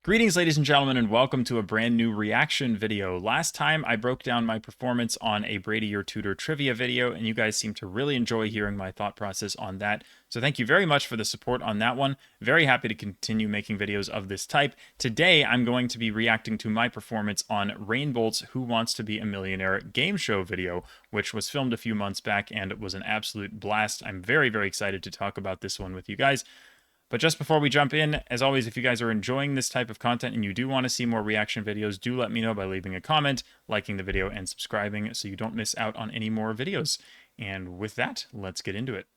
Greetings, ladies and gentlemen, and welcome to a brand new reaction video. Last time I broke down my performance on a Brady Your Tutor trivia video, and you guys seem to really enjoy hearing my thought process on that. So thank you very much for the support on that one. Very happy to continue making videos of this type. Today, I'm going to be reacting to my performance on Rainbolt's Who Wants to Be a Millionaire game show video, which was filmed a few months back, and it was an absolute blast. I'm very, very excited to talk about this one with you guys. But just before we jump in, as always, if you guys are enjoying this type of content and you do want to see more reaction videos, do let me know by leaving a comment, liking the video, and subscribing so you don't miss out on any more videos. And with that, let's get into it.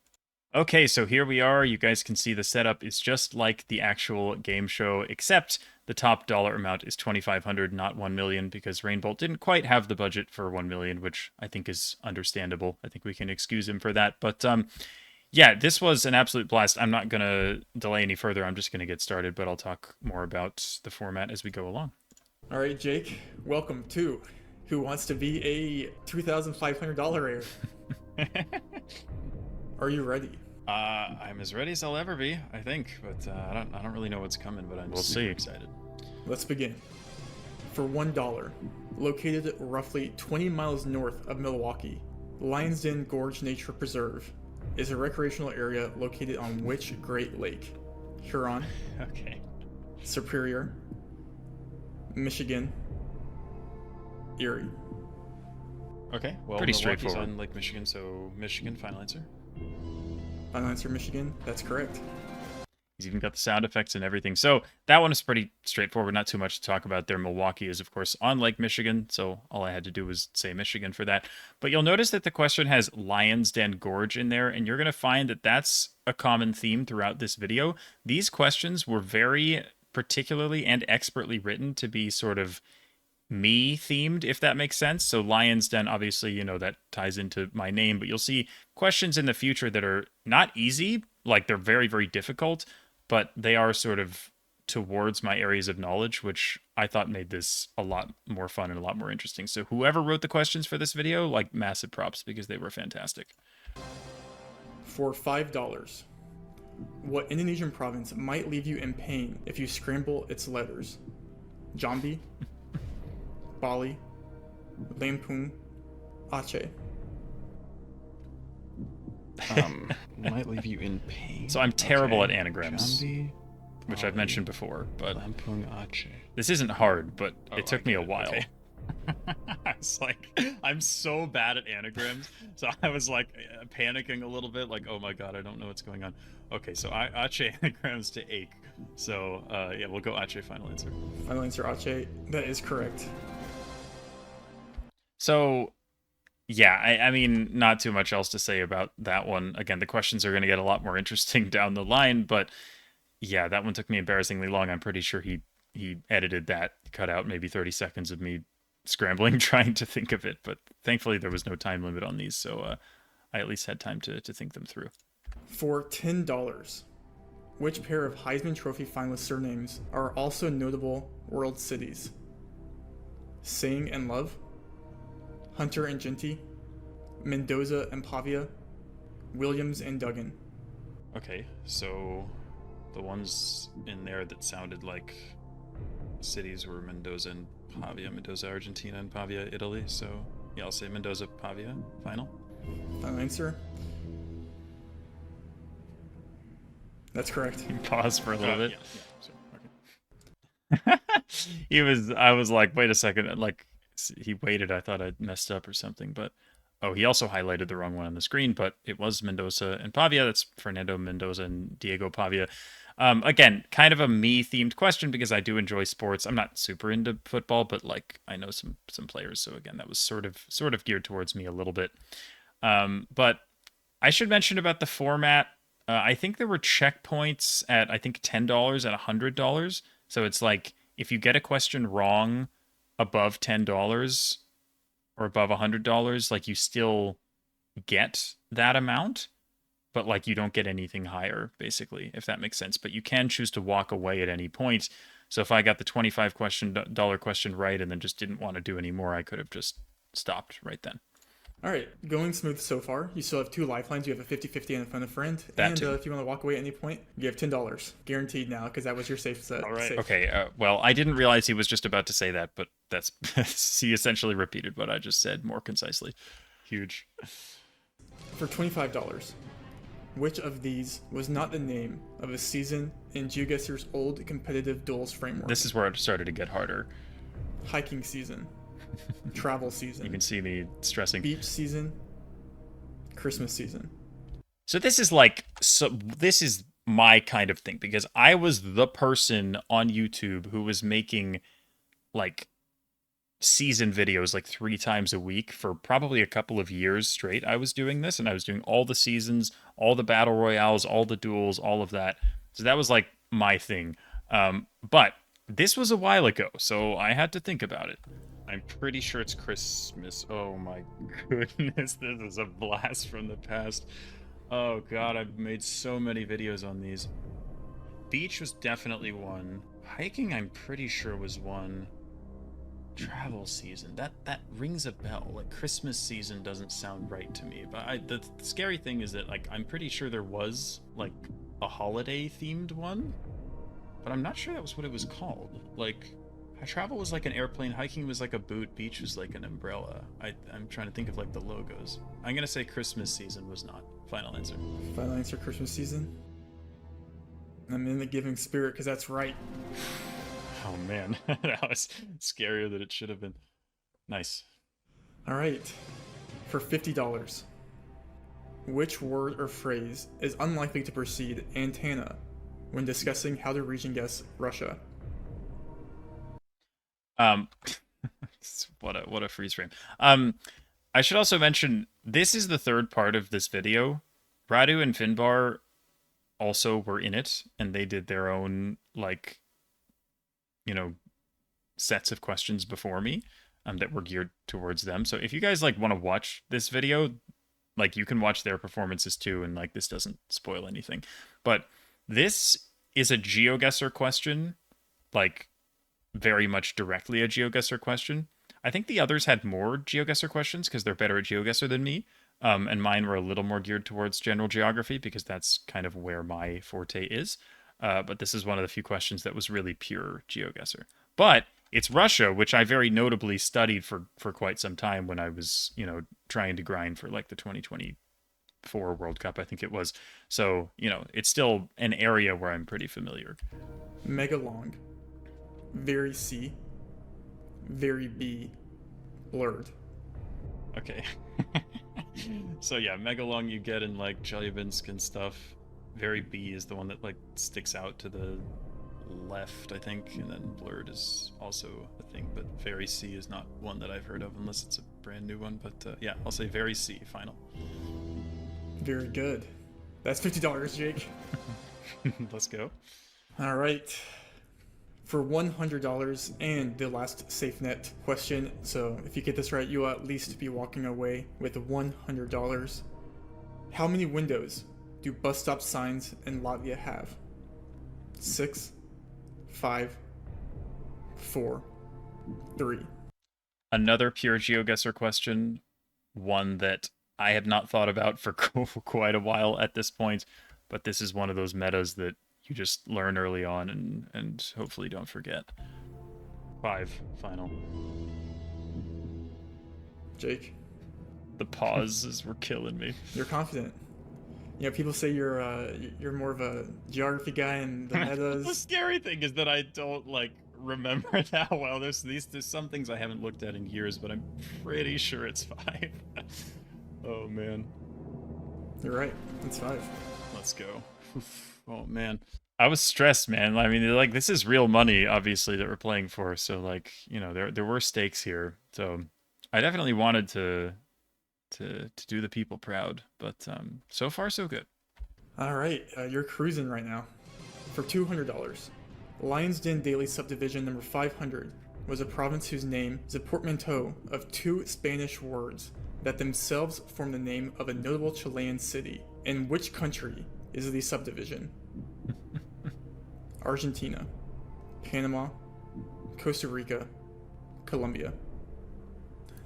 Okay, so here we are. You guys can see the setup is just like the actual game show, except the top dollar amount is 2,500, not 1 million, because Rainbolt didn't quite have the budget for 1 million, which I think is understandable. I think we can excuse him for that. But yeah, this was an absolute blast. I'm not going to delay any further. I'm just going to get started, but I'll talk more about the format as we go along. All right, Jake, welcome to Who Wants to Be a $2,500 heir. Are you ready? I'm as ready as I'll ever be, I think, but I don't really know what's coming, but we'll see. Excited. Let's begin. For $1, located roughly 20 miles north of Milwaukee, Lions Den Gorge Nature Preserve is a recreational area located on which Great Lake? Huron, Okay. Superior, Michigan, Erie. Okay, well, Pretty Milwaukee's straightforward. on Lake Michigan, so Michigan, final answer. Final answer, Michigan. That's correct. He's even got the sound effects and everything. So that one is pretty straightforward. Not too much to talk about there. Milwaukee is, of course, on Lake Michigan. So all I had to do was say Michigan for that. But you'll notice that the question has Lions Den Gorge in there. And you're going to find that that's a common theme throughout this video. These questions were very particularly and expertly written to be sort of me themed, if that makes sense. So Lions Den, obviously, you know, that ties into my name. But you'll see questions in the future that are not easy. Like they're very, very difficult, but they are sort of towards my areas of knowledge, which I thought made this a lot more fun and a lot more interesting. So whoever wrote the questions for this video, like massive props because they were fantastic. For $5, what Indonesian province might leave you in pain if you scramble its letters? Jambi, Bali, Lampung, Aceh. Might leave you in pain. So I'm terrible Okay. at anagrams, Jambi, which I've mentioned before, but Lampung Aceh. this isn't hard, but Oh, it took I me a get it. while. Okay. I was like, I'm so bad at anagrams. So I was like panicking a little bit, like, oh my god, I don't know what's going on. Okay, so Aceh anagrams to ache. So yeah, we'll go Aceh, final answer. Final answer, Aceh. That is correct. So yeah, I mean, not too much else to say about that one. Again, the questions are going to get a lot more interesting down the line, but yeah, that one took me embarrassingly long. I'm pretty sure he edited that, cut out maybe 30 seconds of me scrambling trying to think of it, but thankfully there was no time limit on these, so I at least had time to think them through. For $10, which pair of Heisman Trophy finalist surnames are also notable world cities? Singh and Love, Hunter and Genty, Mendoza and Pavia, Williams and Duggan. Okay, so the ones in there that sounded like cities were Mendoza and Pavia. Mendoza, Argentina, and Pavia, Italy. So yeah, I'll say Mendoza, Pavia. Final. Final answer. That's correct. Pause for a little bit. Yeah, Okay. I was like, wait a second, like he waited. I thought I'd messed up or something, but oh, he also highlighted the wrong one on the screen, but it was Mendoza and Pavia. That's Fernando Mendoza and Diego Pavia. Again, kind of a me-themed question because I do enjoy sports. I'm not super into football, but like I know some players. So again, that was sort of geared towards me a little bit. But I should mention about the format. I think there were checkpoints at I think $10 and $100. So it's like if you get a question wrong above $10 or above $100, like you still get that amount, but like you don't get anything higher, basically, if that makes sense. But you can choose to walk away at any point. So if I got the $25 question right and then just didn't want to do any more, I could have just stopped right then. All right, going smooth so far. You still have 2 lifelines. You have a 50-50 and a phone a friend. That and too. If you want to walk away at any point, you have $10 guaranteed now because that was your safe set. All right. Safe. Okay, well, I didn't realize he was just about to say that, but that's he essentially repeated what I just said more concisely. Huge. For $25, which of these was not the name of a season in Geoguessr's old competitive duels framework? This is where it started to get harder. Hiking season, travel season, You can see me stressing. beach season, Christmas season. So this is my kind of thing because I was the person on YouTube who was making like season videos like 3 times a week for probably a couple of years straight. I was doing this and I was doing all the seasons, all the battle royales, all the duels, all of that. So that was like my thing. But this was a while ago, so I had to think about it. I'm pretty sure it's Christmas. Oh my goodness, this is a blast from the past. Oh god, I've made so many videos on these. Beach was definitely one. Hiking, I'm pretty sure was one. Travel season, that rings a bell. Like Christmas season doesn't sound right to me. But the scary thing is that like I'm pretty sure there was like a holiday themed one, but I'm not sure that was what it was called. Like travel was like an airplane, hiking was like a boot, beach was like an umbrella. I'm trying to think of like the logos. I'm gonna say Christmas season was not. Final answer. Final answer, Christmas season. I'm in the giving spirit because that's right. Oh man, that was scarier than it should have been. Nice. All right, for $50, which word or phrase is unlikely to precede antenna when discussing how to region guess Russia? What a freeze frame. I should also mention this is the third part of this video. Radu and Finbar also were in it, and they did their own like, sets of questions before me, that were geared towards them. So if you guys like want to watch this video, like you can watch their performances too, and like this doesn't spoil anything. But this is a GeoGuessr question, like very much directly a GeoGuessr question. I think the others had more GeoGuessr questions because they're better at GeoGuessr than me. And mine were a little more geared towards general geography because that's kind of where my forte is. But this is one of the few questions that was really pure GeoGuessr. But it's Russia, which I very notably studied for quite some time when I was, trying to grind for like the 2024 World Cup, I think it was. So, it's still an area where I'm pretty familiar. Mega long, very C, very B, blurred. Okay. So yeah, Megalong you get in like Chelyabinsk and stuff. Very B is the one that like sticks out to the left, I think, and then blurred is also a thing, but very C is not one that I've heard of unless it's a brand new one. But yeah, I'll say very C final. Very good. That's $50, Jake. Let's go. All right. For $100 and the last safe net question. So if you get this right, you'll at least be walking away with $100. How many windows do bus stop signs in Latvia have? 6, 5, 4, 3. Another pure GeoGuessr question, one that I have not thought about for quite a while at this point, but this is one of those metas that you just learn early on and hopefully don't forget. 5 final. Jake, The pauses were killing me. you're confident. People say you're more of a geography guy and the The metas. scary thing is that I don't like remember that well. There's some things I haven't looked at in years, but I'm pretty sure it's 5. Oh man. You're right. It's 5. Let's go. Oh man. I was stressed, man. I mean, like this is real money, obviously, that we're playing for. So like, there were stakes here. So I definitely wanted to do the people proud, but so far so good. All right, you're cruising right now. For $200, Lion's Den Daily Subdivision number 500 was a province whose name is a portmanteau of 2 Spanish words that themselves form the name of a notable Chilean city. In which country is the subdivision? Argentina, Panama, Costa Rica, Colombia.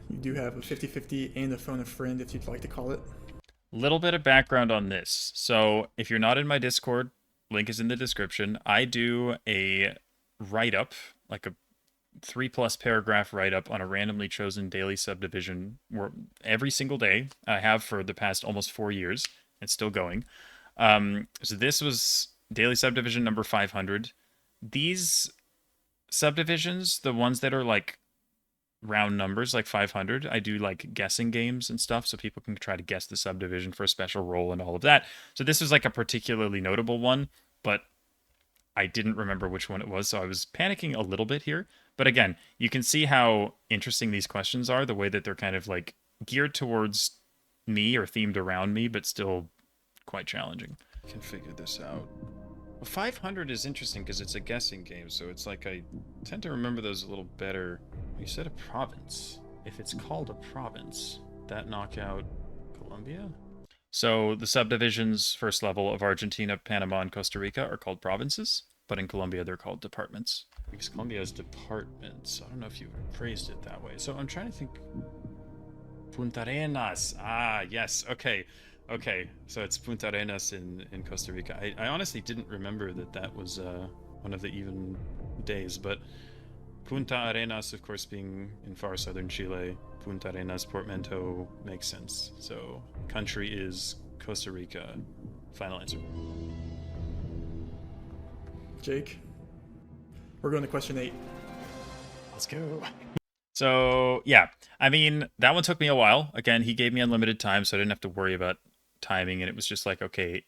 You do have a 50-50 and a phone a friend if you'd like to call it. Little bit of background on this. So if you're not in my Discord, link is in the description. I do a write-up, like a 3+ paragraph write-up on a randomly chosen daily subdivision every single day. I have for the past almost 4 years. It's still going. So this was daily subdivision number 500. These subdivisions, the ones that are like round numbers, like 500, I do like guessing games and stuff so people can try to guess the subdivision for a special role and all of that. So this was like a particularly notable one, but I didn't remember which one it was, so I was panicking a little bit here. But again, you can see how interesting these questions are, the way that they're kind of like geared towards me or themed around me, but still quite challenging. I can figure this out. Well, 500 is interesting because it's a guessing game, so it's like I tend to remember those a little better. You said a province. If it's called a province, that knock out Colombia? So the subdivisions first level of Argentina, Panama, and Costa Rica are called provinces, but in Colombia they're called departments. Because Colombia has departments. I don't know if you phrased it that way. So I'm trying to think. Punta Arenas. Ah, yes. Okay. Okay. So it's Punta Arenas in Costa Rica. I honestly didn't remember that was one of the even days, but Punta Arenas, of course, being in far southern Chile, Punta Arenas, portmanteau makes sense. So country is Costa Rica. Final answer. Jake, we're going to question 8. Let's go. So yeah, I mean, that one took me a while. Again, he gave me unlimited time, so I didn't have to worry about timing, and it was just like, okay,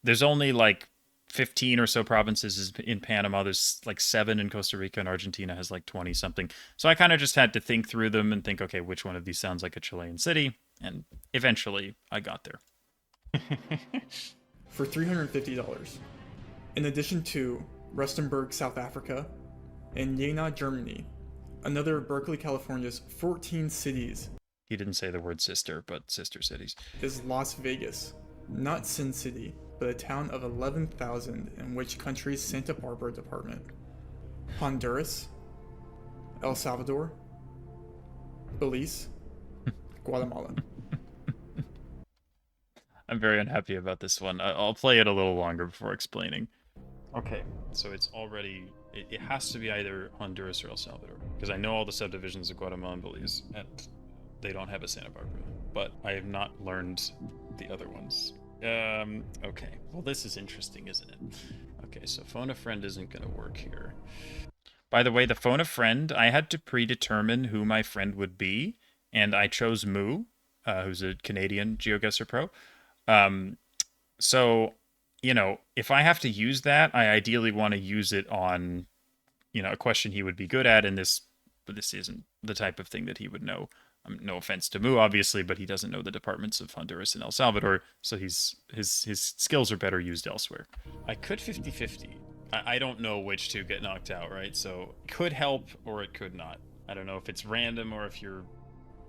there's only like 15 or so provinces in Panama. There's like 7 in Costa Rica, and Argentina has like 20 something. So I kind of just had to think through them and think, okay, which one of these sounds like a Chilean city? And eventually I got there. For $350. In addition to Rustenburg, South Africa, and Jena, Germany, another of Berkeley, California's 14 cities. He didn't say the word sister, but sister cities. Is Las Vegas, not Sin City, but a town of 11,000 in which country's Santa Barbara department? Honduras, El Salvador, Belize, Guatemala. I'm very unhappy about this one. I'll play it a little longer before explaining. Okay, so it's already... It has to be either Honduras or El Salvador, because I know all the subdivisions of Guatemala and Belize, and they don't have a Santa Barbara, but I have not learned the other ones. Okay. Well, this is interesting, isn't it? Okay, so phone a friend isn't going to work here. By the way, the phone a friend, I had to predetermine who my friend would be, and I chose Moo, who's a Canadian GeoGuessr pro. So, you know, if I have to use that, I ideally want to use it on, you know, a question he would be good at, and this isn't the type of thing that he would know. No offense to Moo, obviously, but he doesn't know the departments of Honduras and El Salvador, so his skills are better used elsewhere. I could 50-50. I don't know which two get knocked out, right? So it could help or it could not. I don't know if it's random or if you're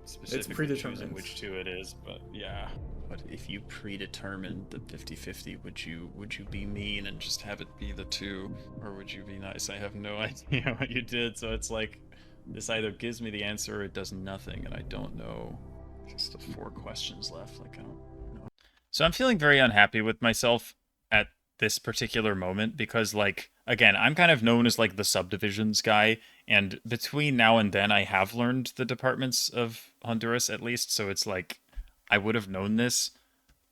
specifically choosing which two it is, but yeah. But if you predetermined the 50-50, would you be mean and just have it be the two, or would you be nice? I have no idea what you did, so it's like this either gives me the answer or it does nothing, and I don't know. Just the 4 questions left. Like I don't know. So I'm feeling very unhappy with myself at this particular moment because, like, again, I'm kind of known as like the subdivisions guy, and between now and then I have learned the departments of Honduras at least, so it's like I would have known this,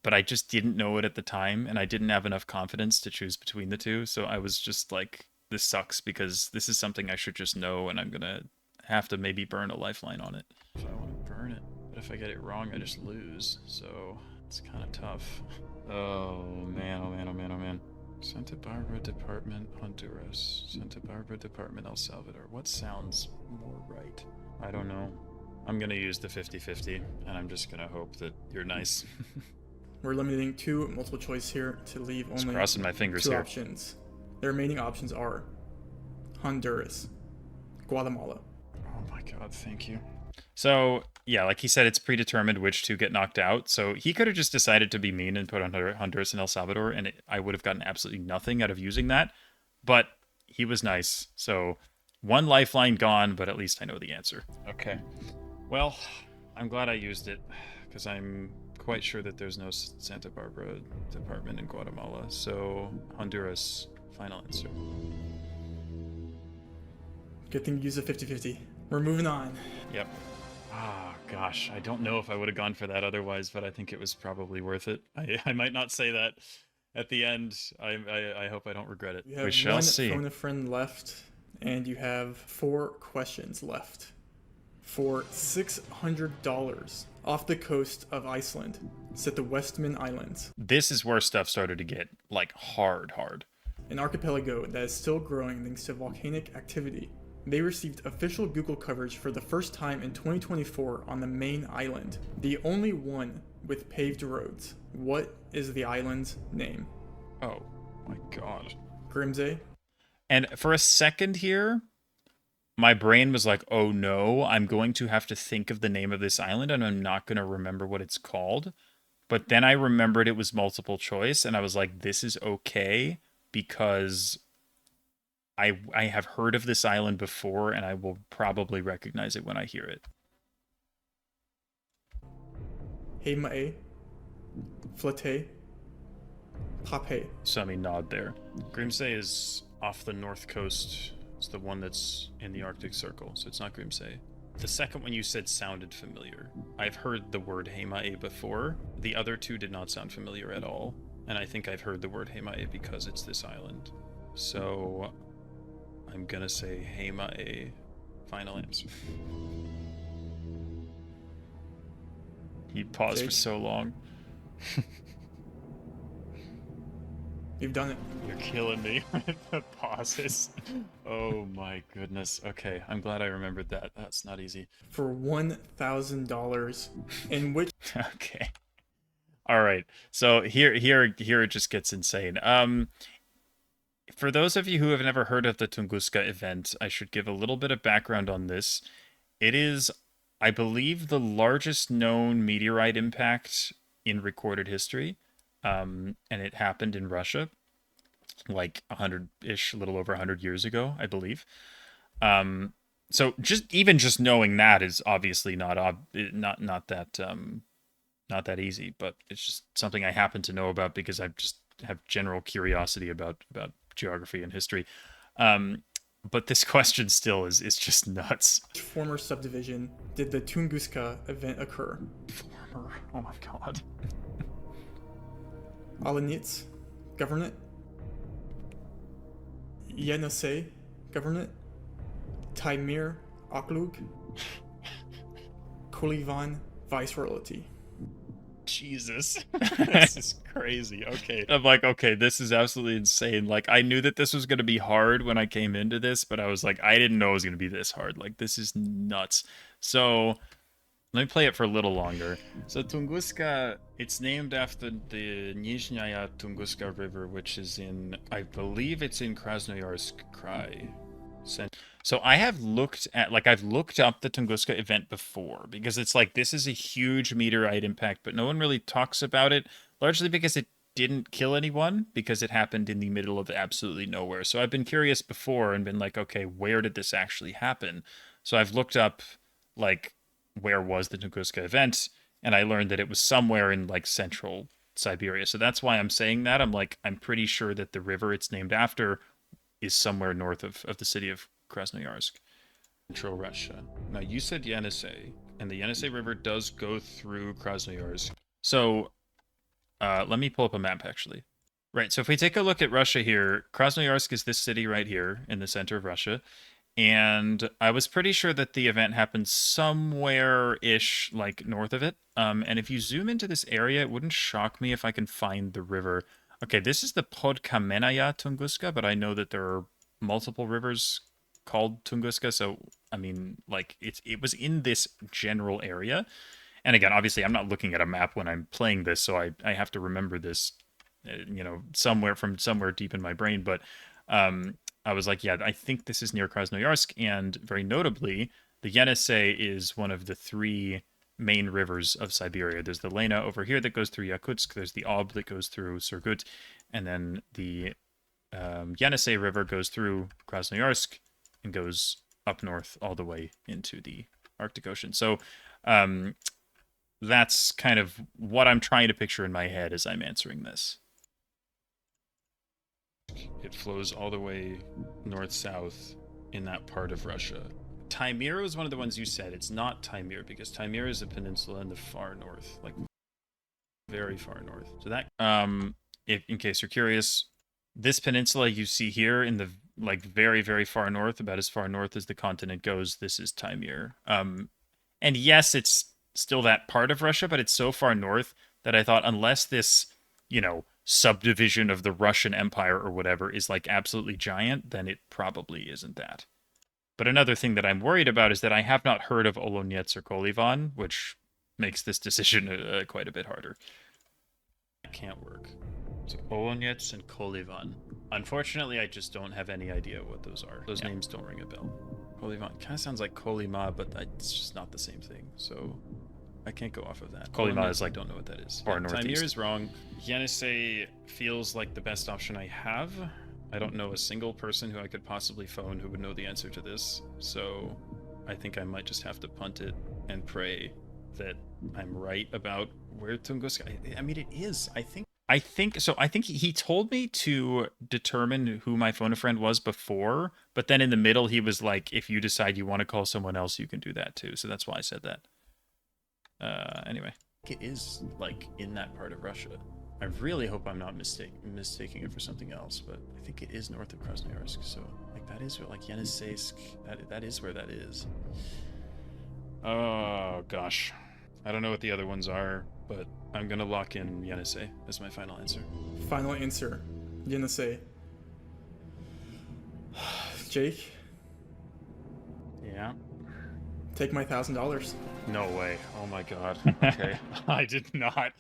but I just didn't know it at the time, and I didn't have enough confidence to choose between the two, so I was just like, this sucks because this is something I should just know, and I'm gonna have to maybe burn a lifeline on it. If I want to burn it, but if I get it wrong, I just lose, so it's kind of tough. Oh man, oh man, oh man, oh man. Santa Barbara Department, Honduras. Santa Barbara Department, El Salvador. What sounds more right? I don't know. I'm gonna use the 50-50, and I'm just gonna hope that you're nice. We're limiting 2 multiple choice here to leave only crossing my fingers 2 here. options. The remaining options are Honduras, Guatemala. Oh my god, thank you. So, yeah, like he said, it's predetermined which two get knocked out. So he could have just decided to be mean and put on Honduras and El Salvador, and I would have gotten absolutely nothing out of using that. But he was nice. So 1 lifeline gone, but at least I know the answer. Okay. Well, I'm glad I used it, because I'm quite sure that there's no Santa Barbara department in Guatemala. So Honduras, final answer. Good thing you use a 50-50. We're moving on. Yep. Ah, gosh, I don't know if I would have gone for that otherwise, but I think it was probably worth it. I might not say that at the end. I hope I don't regret it. You have We shall one see. phone a friend left, and you have 4 questions left. For $600 off the coast of Iceland, sit the Westman Islands. This is where stuff started to get, like, hard. An archipelago that is still growing thanks to volcanic activity. They received official Google coverage for the first time in 2024 on the main island, the only one with paved roads. What is the island's name? Oh, my God. Grimsay? And for a second here, my brain was like, oh no, I'm going to have to think of the name of this island and I'm not going to remember what it's called. But then I remembered it was multiple choice and I was like, this is okay because I have heard of this island before and I will probably recognize it when I hear it. Heimae, Flete, Pape. So I mean, nod there. Grimsay is off the north coast. It's the one that's in the Arctic Circle, so it's not Grimsay. The second one you said sounded familiar. I've heard the word Heimae before. The other two did not sound familiar at all. And I think I've heard the word Heimae because it's this island. So I'm gonna say Heimae. Final answer. He paused for so long. You've done it. You're killing me with the pauses. Oh my goodness. Okay, I'm glad I remembered that. That's not easy. For $1,000, in which... Okay. All right. So here it just gets insane. For those of you who have never heard of the Tunguska event, I should give a little bit of background on this. It is, I believe, the largest known meteorite impact in recorded history. And it happened in Russia, like 100-ish, a little over 100 years ago, I believe. So just knowing that is obviously not that easy, but it's just something I happen to know about because I just have general curiosity about geography and history. But this question still is just nuts. Which former subdivision did the Tunguska event occur? Former? Oh my god. Alanits, Governorate. Yenisei, Governorate. Taimyr, Oklug. Kolivan, Viceroyalty. Jesus. This is crazy. Okay. I'm like, okay, this is absolutely insane. Like, I knew that this was going to be hard when I came into this, but I was like, I didn't know it was going to be this hard. Like, this is nuts. So, let me play it for a little longer. So, Tunguska, it's named after the Nizhnaya Tunguska River, which is in, I believe it's in Krasnoyarsk Krai. So I've looked up the Tunguska event before because it's like, this is a huge meteorite impact, but no one really talks about it, largely because it didn't kill anyone because it happened in the middle of absolutely nowhere. So I've been curious before and been like, okay, where did this actually happen? So I've looked up, like, where was the Tunguska event, and I learned that it was somewhere in, like, central Siberia. So that's why I'm saying that. I'm like, I'm pretty sure that the river it's named after is somewhere north of the city of Krasnoyarsk. Central Russia. Now, you said Yenisei, and the Yenisei River does go through Krasnoyarsk. So, let me pull up a map, actually. Right, so if we take a look at Russia here, Krasnoyarsk is this city right here in the center of Russia. And I was pretty sure that the event happened somewhere-ish, like, north of it. And if you zoom into this area, it wouldn't shock me if I can find the river. Okay, this is the Podkamenaya Tunguska, but I know that there are multiple rivers called Tunguska, so, I mean, like, it was in this general area. And again, obviously, I'm not looking at a map when I'm playing this, so I have to remember this, somewhere deep in my brain, but I was like, yeah, I think this is near Krasnoyarsk, and very notably, the Yenisei is one of the 3 main rivers of Siberia. There's the Lena over here that goes through Yakutsk, there's the Ob that goes through Surgut, and then the Yenisei River goes through Krasnoyarsk and goes up north all the way into the Arctic Ocean. So that's kind of what I'm trying to picture in my head as I'm answering this. It flows all the way north-south in that part of Russia. Taimyr was one of the ones you said. It's not Taimyr, because Taimyr is a peninsula in the far north, like very far north. So that, if in case you're curious, this peninsula you see here in the like very, very far north, about as far north as the continent goes, this is Taimyr. And yes, it's still that part of Russia, but it's so far north that I thought unless this, you know, subdivision of the Russian Empire or whatever is like absolutely giant, then it probably isn't that. But another thing that I'm worried about is that I have not heard of Olonets or Kolivan, which makes this decision quite a bit harder. It can't work. So Olonets and Kolivan. Unfortunately, I just don't have any idea what those are. Those names don't ring a bell. Kolivan kind of sounds like Kolima, but it's just not the same thing. So I can't go off of that. Kolima is like, I don't know what that is. Far northeast. Taimyr is wrong. Yenisei feels like the best option I have. I don't know a single person who I could possibly phone who would know the answer to this. So I think I might just have to punt it and pray that I'm right about where Tunguska. I mean, it is. I think he told me to determine who my phone a friend was before, but then in the middle he was like, if you decide you want to call someone else, you can do that too. So that's why I said that. Anyway. It is like in that part of Russia. I really hope I'm not mistaking it for something else, but I think it is north of Krasnoyarsk. So like that is where like Yeniseisk, that is where that is. Oh gosh. I don't know what the other ones are, but I'm gonna lock in Yenisei as my final answer. Final answer, Yenisei. Jake? Yeah? Take my $1,000. No way. Oh my god. Okay. I did not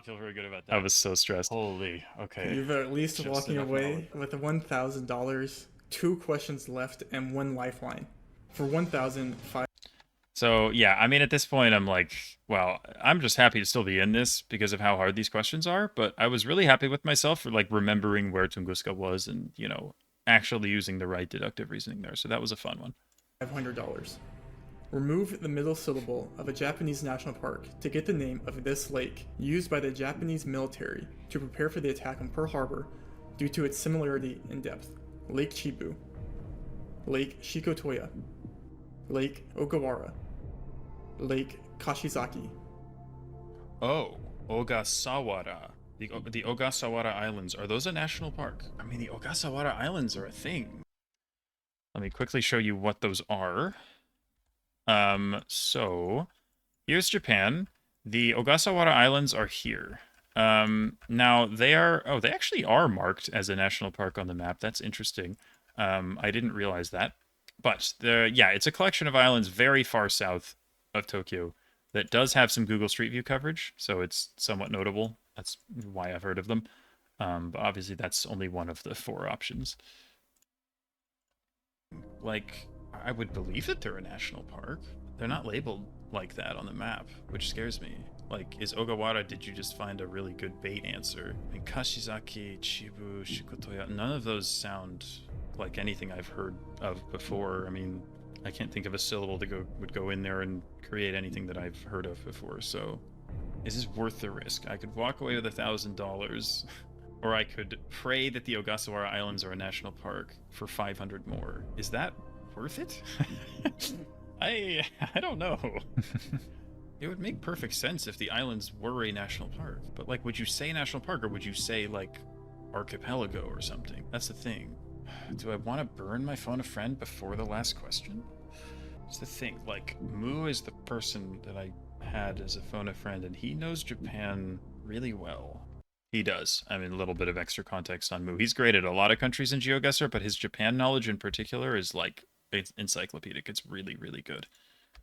feel very good about that. I was so stressed. Holy. Okay. You've at least just walking away with $1,000, 2 questions left, and 1 lifeline. For $1,005. So yeah, I mean at this point I'm like, well, I'm just happy to still be in this because of how hard these questions are, but I was really happy with myself for like remembering where Tunguska was and, you know, actually using the right deductive reasoning there. So that was a fun one. $500. Remove the middle syllable of a Japanese national park to get the name of this lake used by the Japanese military to prepare for the attack on Pearl Harbor due to its similarity in depth. Lake Chibu, Lake Shikotoya, Lake Ogawara, Lake Kashizaki. Oh, Ogasawara. The Ogasawara Islands. Are those a national park? I mean, the Ogasawara Islands are a thing. Let me quickly show you what those are. So here's Japan. The Ogasawara Islands are here. Now they actually are marked as a national park on the map. That's interesting. I didn't realize that. But it's a collection of islands very far south of Tokyo that does have some Google Street View coverage, so it's somewhat notable. That's why I've heard of them. But obviously that's only one of the 4 options. Like, I would believe that they're a national park. They're not labeled like that on the map, which scares me. Like, is Ogawara, did you just find a really good bait answer? And Kashizaki, Chibu, Shikotoya, none of those sound like anything I've heard of before. I mean, I can't think of a syllable that would go in there and create anything that I've heard of before, so is this worth the risk? I could walk away with $1,000, or I could pray that the Ogasawara Islands are a national park for 500 more. Is that worth it? I don't know. It would make perfect sense if the islands were a national park, but like, would you say national park or would you say like archipelago or something? That's the thing. Do I want to burn my phone a friend before the last question? It's the thing. Like, Mu is the person that I had as a phone a friend, and he knows Japan really well. He does. I mean, a little bit of extra context on Mu. He's great at a lot of countries in Geoguessr, but his Japan knowledge in particular is like, it's encyclopedic. It's really, really good.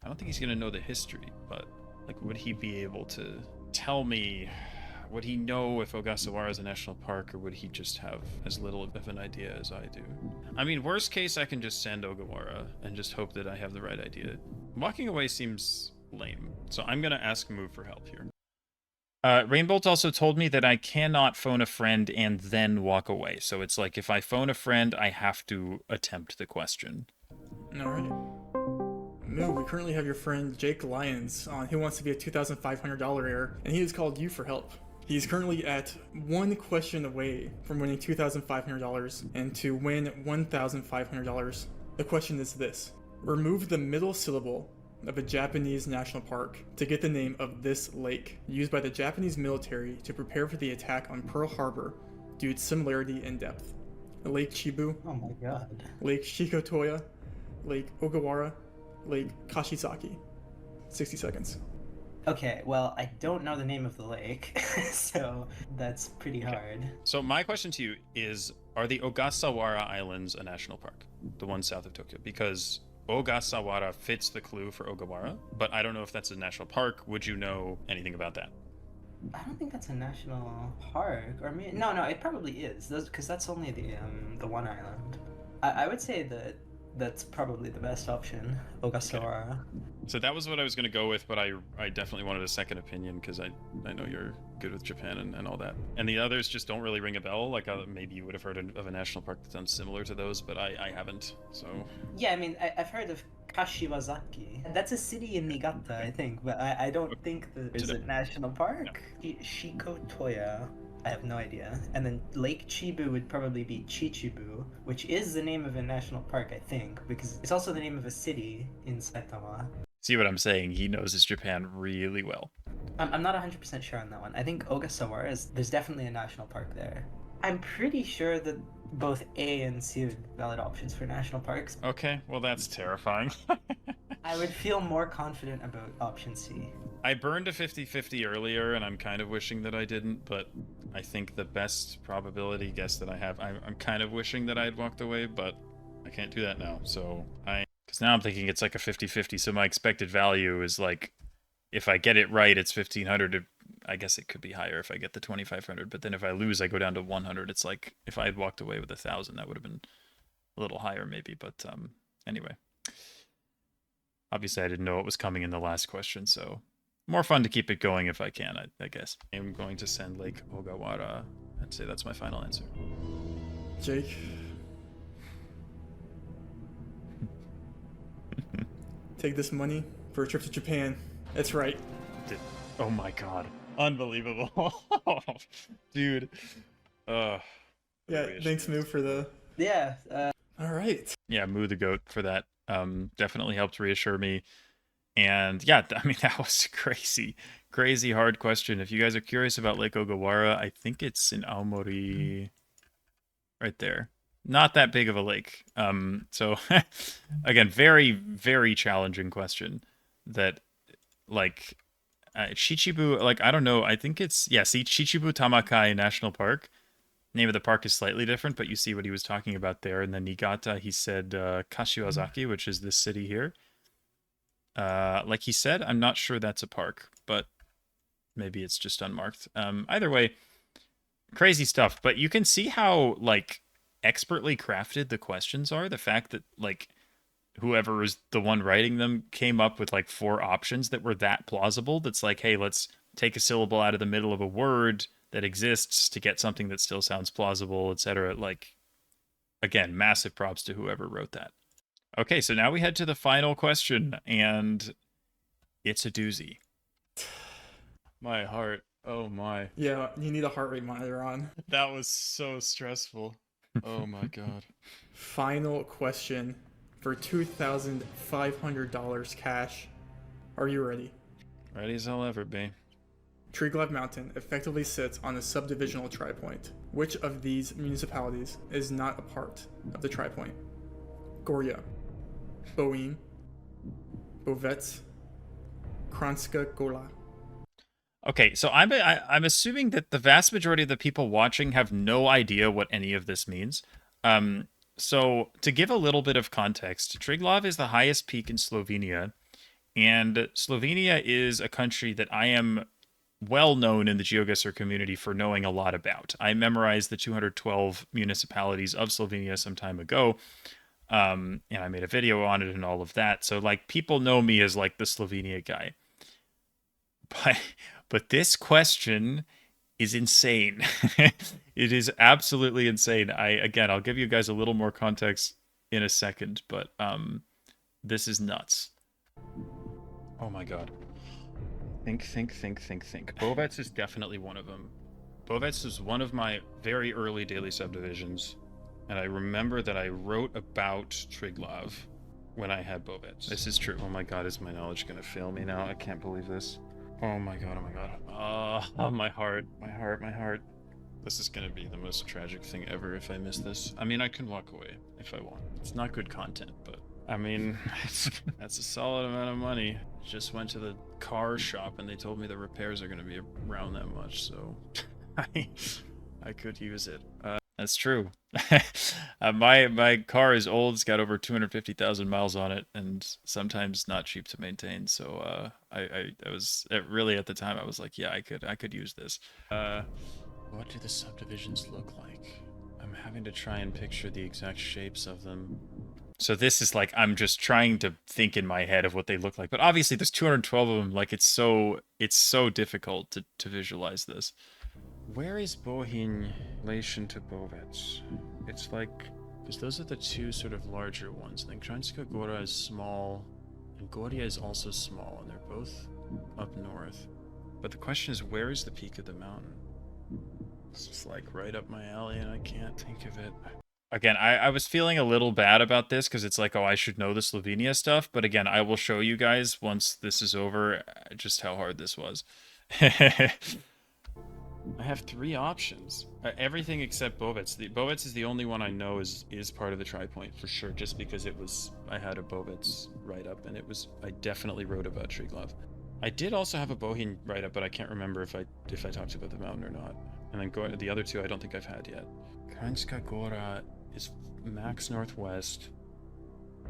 I don't think he's going to know the history, but like, would he be able to tell me? Would he know if Ogasawara is a national park, or would he just have as little of an idea as I do? I mean, worst case, I can just send Ogawara and just hope that I have the right idea. Walking away seems lame, so I'm going to ask Mu for help here. Rainbolt also told me that I cannot phone a friend and then walk away. So it's like if I phone a friend, I have to attempt the question. All right. Moo, we currently have your friend Jake Lyons on Who Wants to Be a $2,500 Heir, and he has called you for help. He's currently at one question away from winning $2,500 and to win $1,500. The question is this: remove the middle syllable of a Japanese national park to get the name of this lake, used by the Japanese military to prepare for the attack on Pearl Harbor due to similarity in depth. Lake Chibu. Oh my god. Lake Shikotoya, Lake Ogawara, Lake Kashizaki. 60 seconds. Okay, well, I don't know the name of the lake, so that's pretty hard. So my question to you is, are the Ogasawara Islands a national park? The one south of Tokyo? Because Ogasawara fits the clue for Ogawara, but I don't know if that's a national park. Would you know anything about that? I don't think that's a national park, or maybe, no, it probably is, because that's only the one island. I would say that that's probably the best option, Ogasawara. Okay. So that was what I was going to go with, but I definitely wanted a second opinion because I know you're good with Japan and all that. And the others just don't really ring a bell. Like maybe you would have heard of a national park that sounds similar to those, but I haven't. So yeah, I mean, I've heard of Kashiwazaki. That's a city in Niigata, I think, but I don't think that there's a national park. No. Shikotoya. I have no idea. And then Lake Chibu would probably be Chichibu, which is the name of a national park, I think, because it's also the name of a city in Saitama. See what I'm saying? He knows his Japan really well. I'm not 100% sure on that one. I think Ogasawara there's definitely a national park there. I'm pretty sure that both A and C are valid options for national parks. Okay, well that's terrifying. I would feel more confident about option C. I burned a 50-50 earlier, and I'm kind of wishing that I didn't, but I think the best probability guess that I have, I'm kind of wishing that I had walked away, but I can't do that now, so because now I'm thinking it's like a 50-50, so my expected value is like, if I get it right, it's 1,500. I guess it could be higher if I get the 2,500, but then if I lose, I go down to 100. It's like, if I had walked away with 1,000, that would have been a little higher maybe, but anyway. Obviously, I didn't know what was coming in the last question, so more fun to keep it going if I can, I guess. I'm going to send Lake Ogawara and say that's my final answer. Jake. Take this money for a trip to Japan. That's right. Oh my god. Unbelievable. Dude. Yeah, thanks, Moo, for the... Yeah. All right. Yeah, Moo the Goat for that. Definitely helped reassure me. And yeah, I mean, that was a crazy hard question. If you guys are curious about Lake Ogawara, I think it's in Aomori right there. Not that big of a lake. So again, very, very challenging question that like Chichibu, like, I don't know. I think it's, yeah, see, Chichibu Tamakai National Park. Name of the park is slightly different, but you see what he was talking about there. And then Niigata, he said Kashiwazaki, which is this city here. Like he said, I'm not sure that's a park, but maybe it's just unmarked. Either way, crazy stuff. But you can see how, like, expertly crafted the questions are. The fact that, like, whoever was the one writing them came up with, like, 4 options that were that plausible. That's like, hey, let's take a syllable out of the middle of a word that exists to get something that still sounds plausible, etc. Like, again, massive props to whoever wrote that. Okay, so now we head to the final question, and it's a doozy. My heart. Oh my. Yeah, you need a heart rate monitor on. That was so stressful. Oh my god. Final question for $2,500 cash. Are you ready? Ready as I'll ever be. Triglav Mountain effectively sits on a subdivisional tri-point. Which of these municipalities is not a part of the tri-point? Goryeo, Boeing, Bovets, Kranjska Gola. Okay, so I'm assuming that the vast majority of the people watching have no idea what any of this means. So to give a little bit of context, Triglav is the highest peak in Slovenia, and Slovenia is a country that I am well known in the Geoguessr community for knowing a lot about. I memorized the 212 municipalities of Slovenia some time ago, and I made a video on it and all of that. So, like, people know me as, like, the Slovenia guy. But this question is insane. It is absolutely insane. I'll give you guys a little more context in a second, but this is nuts. Oh my god. Think. Bovets is definitely one of them. Bovets is one of my very early daily subdivisions, and I remember that I wrote about Triglav when I had Bovets. This is true. Oh my god, is my knowledge gonna fail me now? I can't believe this. Oh my god, oh my god. Oh, my heart. This is gonna be the most tragic thing ever if I miss this. I mean, I can walk away if I want. It's not good content, but I mean, that's a solid amount of money. Just went to the car shop and they told me the repairs are gonna be around that much, so I could use it. That's true. My car is old. It's got over 250,000 miles on it, and sometimes not cheap to maintain. So I was really at the time I was like, yeah, I could use this. What do the subdivisions look like? I'm having to try and picture the exact shapes of them. So this is like, I'm just trying to think in my head of what they look like. But obviously there's 212 of them. Like, it's so difficult to visualize this. Where is Bohin in relation to Bovets? It's like, because those are the two sort of larger ones. I think Kranjska Gora is small, and Goria is also small, and they're both up north. But the question is, where is the peak of the mountain? It's just like right up my alley, and I can't think of it. Again, I was feeling a little bad about this because it's like, oh, I should know the Slovenia stuff. But again, I will show you guys once this is over just how hard this was. I have 3 options. Everything except Bovets. Bovets is the only one I know is part of the tri-point for sure, just because I had a Bovets write-up, and I definitely wrote about Triglav. I did also have a Bohin write-up, but I can't remember if I talked about the mountain or not. And then the other 2 I don't think I've had yet. Kranjska Gora is max northwest.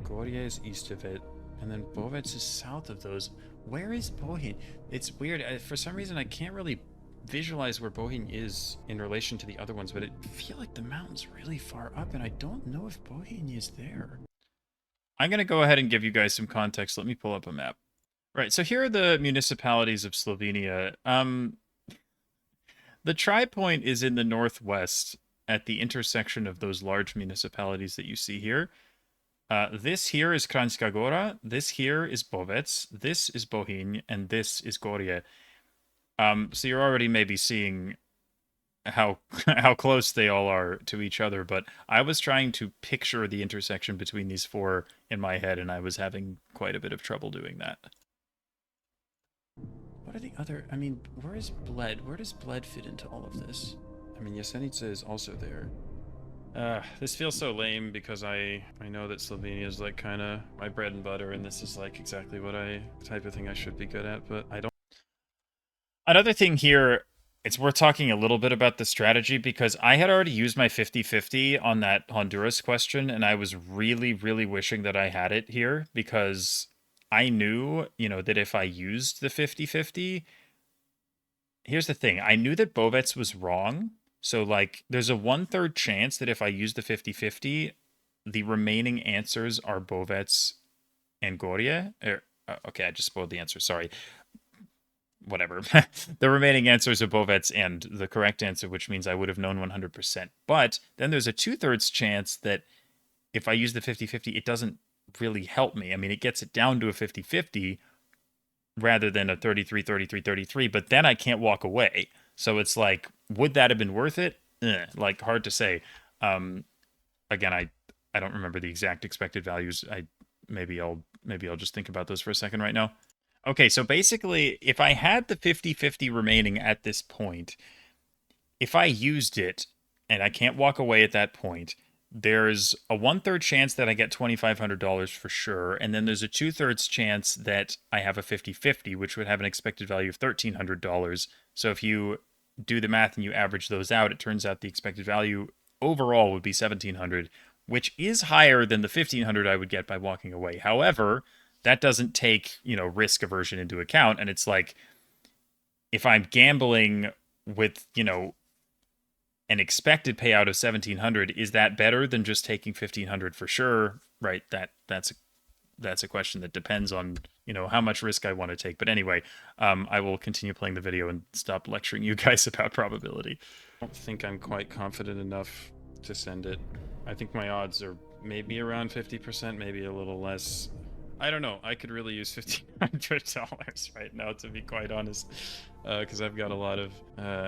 Goria is east of it, and then Bovets is south of those. Where is Bohin? It's weird. For some reason, I can't really visualize where Bohin is in relation to the other ones, but I feel like the mountain's really far up, and I don't know if Bohin is there. I'm going to go ahead and give you guys some context. Let me pull up a map. Right, so here are the municipalities of Slovenia. The tri-point is in the northwest at the intersection of those large municipalities that you see here. This here is Kranjska Gora, this here is Bovets, this is Bohin, and this is Goria. So you're already maybe seeing how close they all are to each other, but I was trying to picture the intersection between these 4 in my head, and I was having quite a bit of trouble doing that. What are the other... I mean, where is Bled? Where does Bled fit into all of this? I mean, Jesenice is also there. This feels so lame because I know that Slovenia is like kind of my bread and butter, and this is like exactly what type of thing I should be good at, but I don't. Another thing here, it's worth talking a little bit about the strategy, because I had already used my 50-50 on that Honduras question, and I was really, really wishing that I had it here, because I knew, that if I used the 50-50, here's the thing. I knew that Bovets was wrong, so, like, there's a 1/3 chance that if I use the 50-50, the remaining answers are Bovets and Goria. Okay, I just spoiled the answer, sorry. Whatever. The remaining answers are Bovets and the correct answer, which means I would have known 100%. But then there's a 2/3 chance that if I use the 50-50, it doesn't really help me. I mean, it gets it down to a 50-50 rather than a 33-33-33, but then I can't walk away. So it's like, would that have been worth it? Like, hard to say. Again, I don't remember the exact expected values. Maybe I'll just think about those for a second right now. Okay, so basically, if I had the 50-50 remaining at this point, if I used it and I can't walk away at that point, there's a 1/3 chance that I get $2,500 for sure, and then there's a 2/3 chance that I have a 50-50, which would have an expected value of $1,300. So if you do the math and you average those out, it turns out the expected value overall would be $1,700, which is higher than the $1,500 I would get by walking away. However, that doesn't take, risk aversion into account, and it's like, if I'm gambling with, an expected payout of $1,700, is that better than just taking $1,500 for sure? Right? That's a question that depends on, how much risk I want to take. But anyway, I will continue playing the video and stop lecturing you guys about probability. I don't think I'm quite confident enough to send it. I think my odds are maybe around 50%, maybe a little less. I don't know. I could really use $1,500 right now, to be quite honest, because I've got a lot of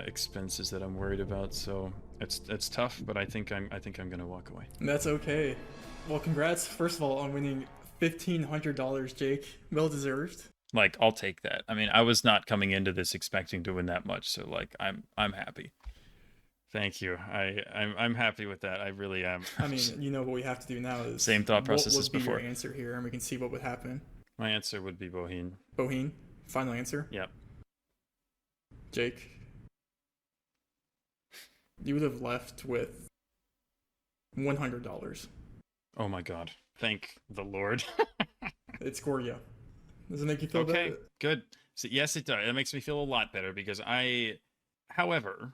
expenses that I'm worried about. So it's tough, but I think I'm gonna walk away. That's okay. Well, congrats first of all on winning $1,500, Jake. Well deserved. Like, I'll take that. I mean, I was not coming into this expecting to win that much, so like, I'm happy. Thank you. I'm happy with that. I really am. I mean, you know what we have to do now is same thought process as what would be before. your answer here, and we can see what would happen. My answer would be Boheen. Boheen, final answer. Yep. Jake, you would have left with $100. Oh my God! Thank the Lord. It's Goria. Does it make you feel okay? better? Good. So yes, it does. It makes me feel a lot better because however,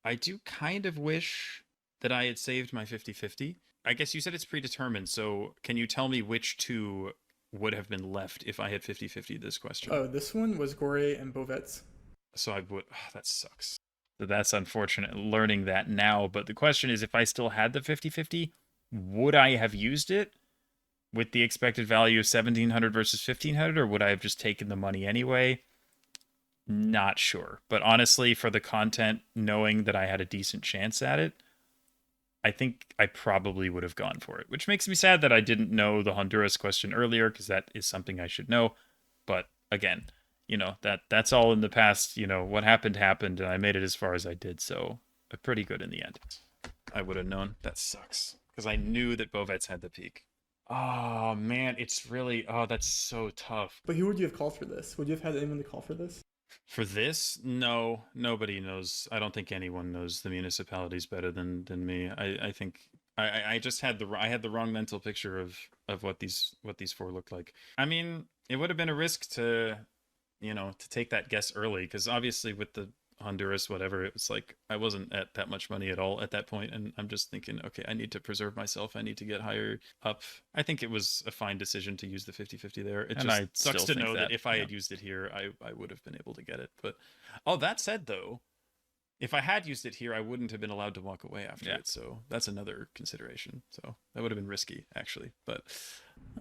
I do kind of wish that I had saved my 50-50. I guess you said it's predetermined, so can you tell me which two would have been left if I had 50-50 this question? Oh, this one was Gore and Bovets. So I would... Oh, that sucks. So that's unfortunate learning that now, but the question is, if I still had the 50-50, would I have used it with the expected value of 1,700 versus 1,500, or would I have just taken the money anyway? Not sure. But honestly, for the content, knowing that I had a decent chance at it, I think I probably would have gone for it, which makes me sad that I didn't know the Honduras question earlier, because that is something I should know. But again, you know, that's all in the past. You know, what happened, and I made it as far as I did, so pretty good in the end. I would have known. That sucks, because I knew that Bovets had the peak. Oh, man, it's really... Oh, that's so tough. But who would you have called for this? Would you have had anyone to call for this? For this? No, nobody knows. I don't think anyone knows the municipalities better than me. I think I just had the wrong mental picture of what these four looked like. I mean, it would have been a risk to, you know, to take that guess early, because obviously with the Honduras, whatever, it was like I wasn't at that much money at all at that point, and I'm just thinking, okay, I need to preserve myself, I need to get higher up. I think it was a fine decision to use the 50-50 there. It and just sucks to know that if I yeah. had used it here, I would have been able to get it. But that said, though, if I had used it here, I wouldn't have been allowed to walk away after it, so that's another consideration. So that would have been risky, actually. But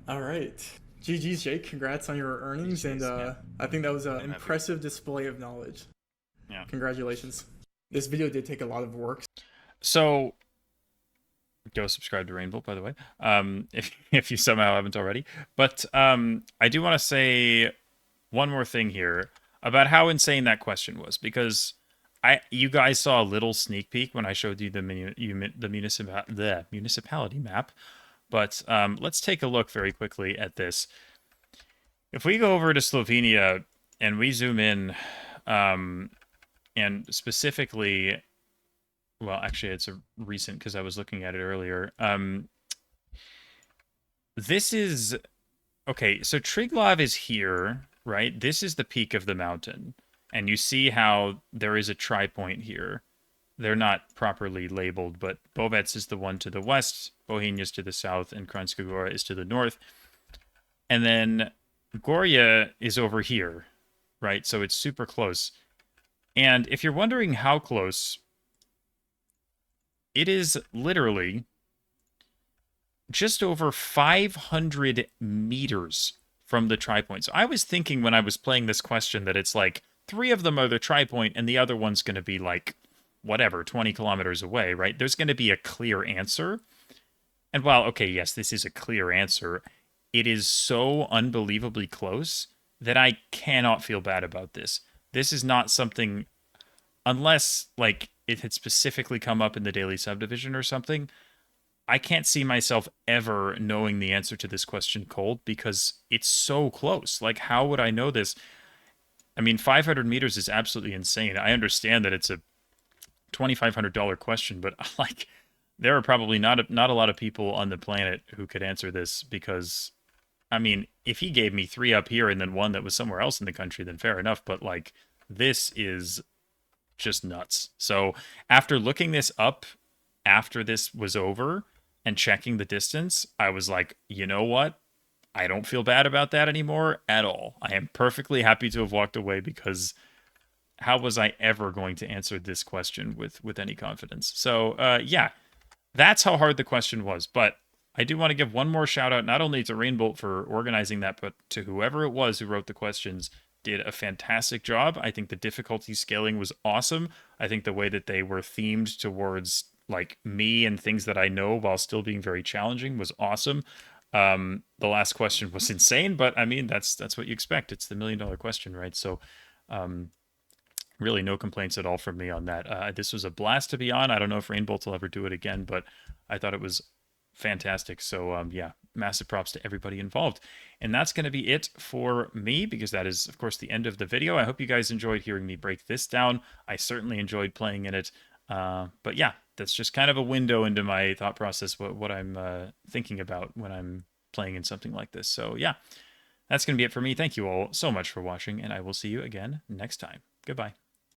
all right, GG's, Jake. Congrats on your earnings. GG's, and I think that was an impressive display of knowledge. Yeah. Congratulations. This video did take a lot of work. So go subscribe to Rainbolt, by the way, if you somehow haven't already. But I do want to say one more thing here about how insane that question was, because you guys saw a little sneak peek when I showed you the municipality map. But let's take a look very quickly at this. If we go over to Slovenia and we zoom in, and specifically, well, actually, it's a recent because I was looking at it earlier. This is okay. So Triglav is here, right? This is the peak of the mountain, and you see how there is a tri-point here. They're not properly labeled, but Bovets is the one to the west, Bohemia is to the south, and Kranjska Gora is to the north. And then Goria is over here, right? So it's super close. And if you're wondering how close, it is literally just over 500 meters from the tri-point. So I was thinking when I was playing this question that it's like 3 of them are the tri-point and the other one's going to be like, whatever, 20 kilometers away, right? There's going to be a clear answer. And while, okay, yes, this is a clear answer, it is so unbelievably close that I cannot feel bad about this. This is not something, unless like it had specifically come up in the daily subdivision or something, I can't see myself ever knowing the answer to this question cold, because it's so close. Like, how would I know this? I mean, 500 meters is absolutely insane. I understand that it's a $2,500 question, but like, there are probably not a lot of people on the planet who could answer this, because I mean, if he gave me 3 up here and then 1 that was somewhere else in the country, then fair enough. But like, this is just nuts. So after looking this up after this was over and checking the distance, I was like, you know what? I don't feel bad about that anymore at all. I am perfectly happy to have walked away, because how was I ever going to answer this question with any confidence? So yeah, that's how hard the question was. But I do want to give one more shout out, not only to Rainbolt for organizing that, but to whoever it was who wrote the questions. Did a fantastic job. I think the difficulty scaling was awesome. I think the way that they were themed towards like me and things that I know while still being very challenging was awesome. The last question was insane, but I mean that's what you expect. It's the $1 million question, right? So really no complaints at all from me on that. This was a blast to be on. I don't know if Rainbolt will ever do it again, but I thought it was fantastic. So yeah, massive props to everybody involved. And that's going to be it for me, because that is of course the end of the video. I hope you guys enjoyed hearing me break this down. I certainly enjoyed playing in it. But yeah, that's just kind of a window into my thought process, what I'm thinking about when I'm playing in something like this. So yeah, that's going to be it for me. Thank you all so much for watching, and I will see you again next time. Goodbye.